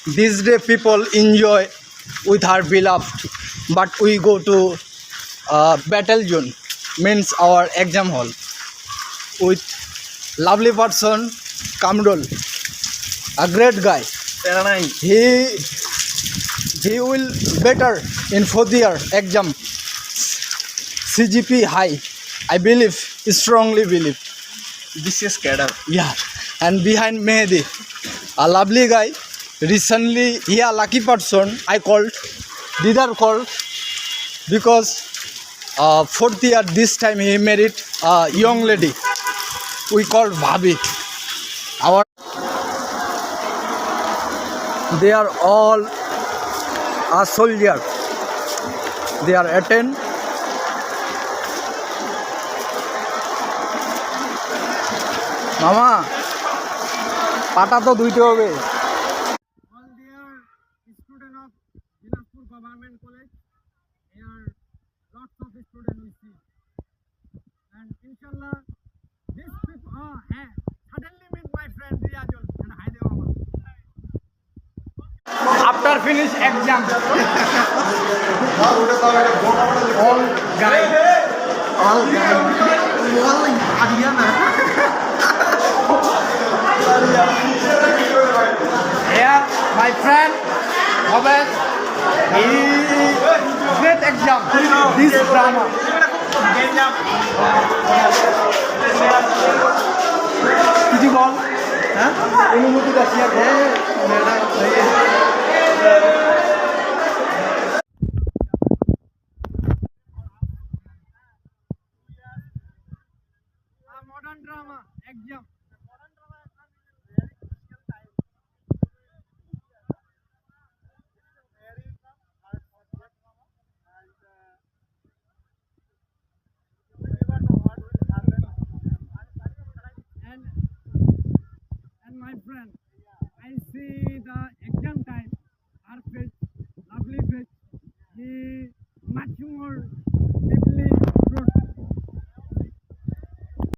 These day people enjoy with our beloved, but we go to battle zone, means our exam hall, with lovely person Kamrul, a great guy. He will better in fourth year exam. CGP high, I believe, strongly believe. This is cadre. Yeah, and behind Mehdi, a lovely guy. Recently, he a lucky person. I called, Didar called, because fourth year this time he married a young lady. We called Bhabi. Our they are all a soldier. They are attend. মামা পাটা তো দুইতে হবে। All dear student of Dinajpur Government College, here lots of students we see, and inshallah this people suddenly meet my friend Riyazul and Hyderabad. After finish exam, all guy, here my friend Robert, he great exam. This drama. কিছু বল, হ্যাঁ অনুভূতিটা share কর। Modern drama exam. And my friend